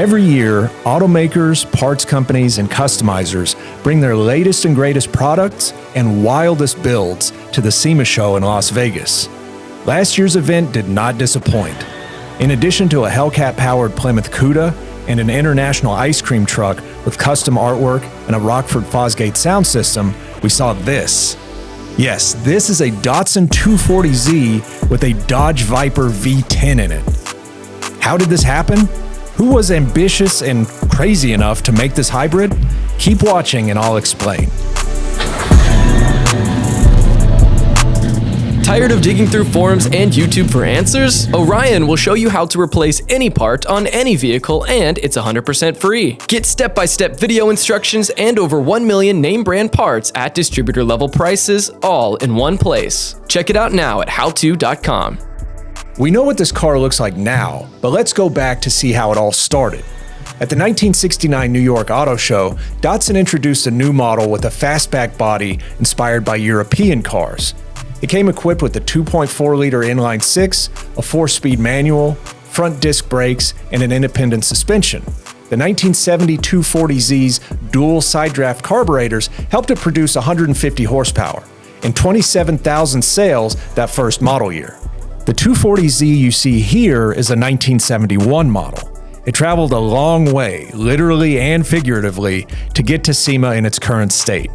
Every year, automakers, parts companies, and customizers bring their latest and greatest products and wildest builds to the SEMA show in Las Vegas. Last year's event did not disappoint. In addition to a Hellcat-powered Plymouth Cuda and an international ice cream truck with custom artwork and a Rockford Fosgate sound system, we saw this. Yes, this is a Datsun 240Z with a Dodge Viper V10 in it. How did this happen? Who was ambitious and crazy enough to make this hybrid? Keep watching and I'll explain. Tired of digging through forums and YouTube for answers? Orion will show you how to replace any part on any vehicle, and it's 100% free. Get step-by-step video instructions and over 1 million name brand parts at distributor level prices, all in one place. Check it out now at howto.com. We know what this car looks like now, but let's go back to see how it all started. At the 1969 New York Auto Show, Datsun introduced a new model with a fastback body inspired by European cars. It came equipped with a 2.4-liter inline-six, a 4-speed manual, front disc brakes, and an independent suspension. The 1970 240Z's dual side-draft carburetors helped it produce 150 horsepower and 27,000 sales that first model year. The 240Z you see here is a 1971 model. It traveled a long way, literally and figuratively, to get to SEMA in its current state.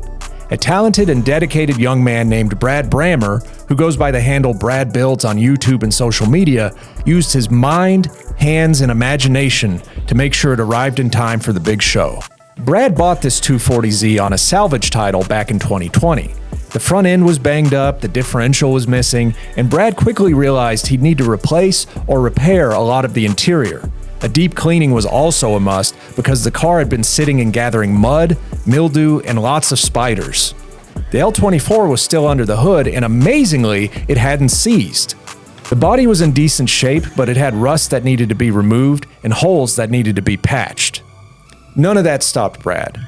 A talented and dedicated young man named Brad Brammer, who goes by the handle Brad Builds on YouTube and social media, used his mind, hands, and imagination to make sure it arrived in time for the big show. Brad bought this 240Z on a salvage title back in 2020. The front end was banged up, the differential was missing, and Brad quickly realized he'd need to replace or repair a lot of the interior. A deep cleaning was also a must because the car had been sitting and gathering mud, mildew, and lots of spiders. The L24 was still under the hood, and amazingly, it hadn't seized. The body was in decent shape, but it had rust that needed to be removed and holes that needed to be patched. None of that stopped Brad.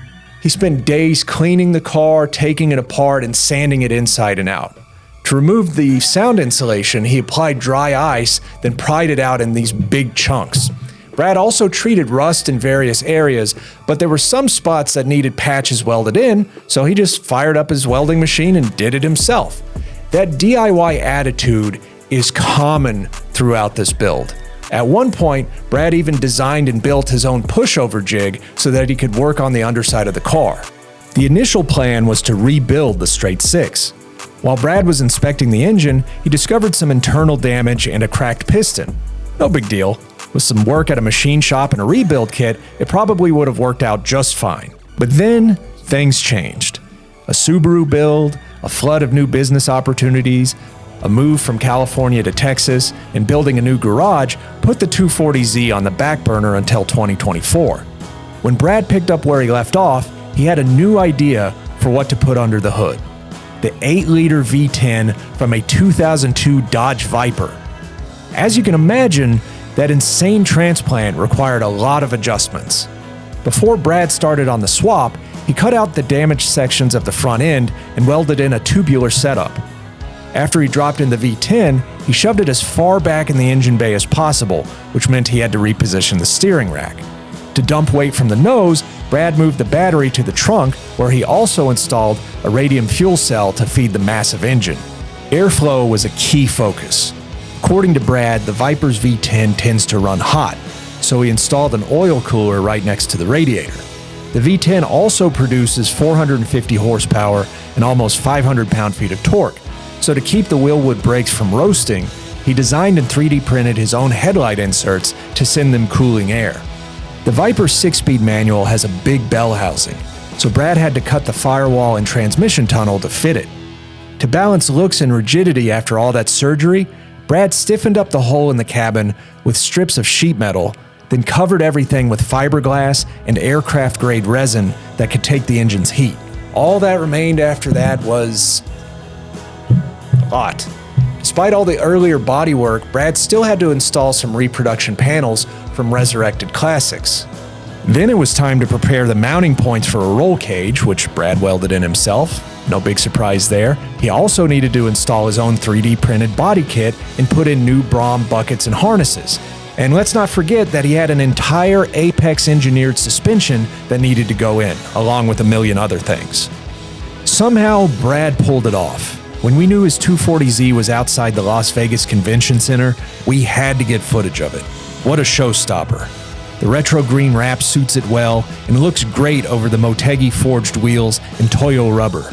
He spent days cleaning the car, taking it apart, and sanding it inside and out. To remove the sound insulation, he applied dry ice, then pried it out in these big chunks. Brad also treated rust in various areas, but there were some spots that needed patches welded in, so he just fired up his welding machine and did it himself. That DIY attitude is common throughout this build. At one point, Brad even designed and built his own pushover jig so that he could work on the underside of the car. The initial plan was to rebuild the straight six. While Brad was inspecting the engine, he discovered some internal damage and a cracked piston. No big deal. With some work at a machine shop and a rebuild kit, it probably would have worked out just fine. But then, things changed. A Subaru build, a flood of new business opportunities, a move from California to Texas, and building a new garage put the 240Z on the back burner until 2024. When Brad picked up where he left off, he had a new idea for what to put under the hood. The 8-liter V10 from a 2002 Dodge Viper. As you can imagine, that insane transplant required a lot of adjustments. Before Brad started on the swap, he cut out the damaged sections of the front end and welded in a tubular setup. After he dropped in the V10, he shoved it as far back in the engine bay as possible, which meant he had to reposition the steering rack. To dump weight from the nose, Brad moved the battery to the trunk, where he also installed a radium fuel cell to feed the massive engine. Airflow was a key focus. According to Brad, the Viper's V10 tends to run hot, so he installed an oil cooler right next to the radiator. The V10 also produces 450 horsepower and almost 500 pound-feet of torque, so to keep the Wilwood brakes from roasting, he designed and 3D printed his own headlight inserts to send them cooling air. The Viper's 6-speed manual has a big bell housing, so Brad had to cut the firewall and transmission tunnel to fit it. To balance looks and rigidity after all that surgery, Brad stiffened up the hole in the cabin with strips of sheet metal, then covered everything with fiberglass and aircraft-grade resin that could take the engine's heat. All that remained after that was a lot. Despite all the earlier bodywork, Brad still had to install some reproduction panels from resurrected classics. Then it was time to prepare the mounting points for a roll cage, which Brad welded in himself. No big surprise there. He also needed to install his own 3D printed body kit and put in new Brom buckets and harnesses. And let's not forget that he had an entire Apex engineered suspension that needed to go in, along with a million other things. Somehow, Brad pulled it off. When we knew his 240Z was outside the Las Vegas Convention Center, we had to get footage of it. What a showstopper. The retro green wrap suits it well and looks great over the Motegi forged wheels and Toyo rubber.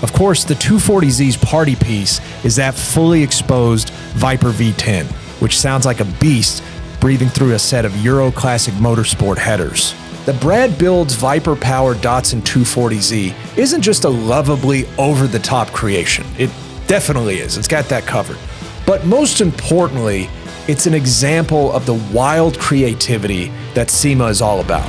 Of course, the 240Z's party piece is that fully exposed Viper V10, which sounds like a beast breathing through a set of Euro Classic Motorsport headers. The Brad builds Viper-powered Datsun 240Z isn't just a lovably over-the-top creation. It definitely is. It's got that covered. But most importantly, it's an example of the wild creativity that SEMA is all about.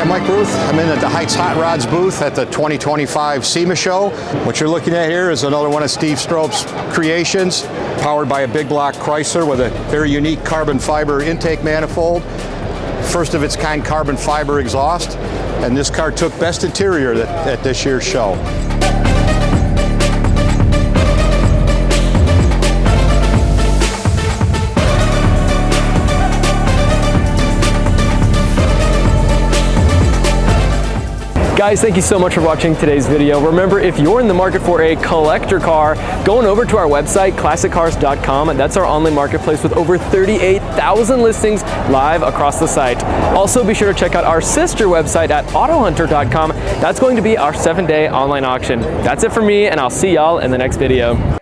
I'm Mike Ruth. I'm in at the Heights Hot Rods booth at the 2025 SEMA show. What you're looking at here is another one of Steve Strope's creations, powered by a big block Chrysler with a very unique carbon fiber intake manifold. First of its kind carbon fiber exhaust. And this car took Best Interior at this year's show. Guys, thank you so much for watching today's video. Remember, if you're in the market for a collector car, going over to our website, classiccars.com. That's our online marketplace with over 38,000 listings live across the site. Also, be sure to check out our sister website at autohunter.com. That's going to be our 7-day online auction. That's it for me, and I'll see y'all in the next video.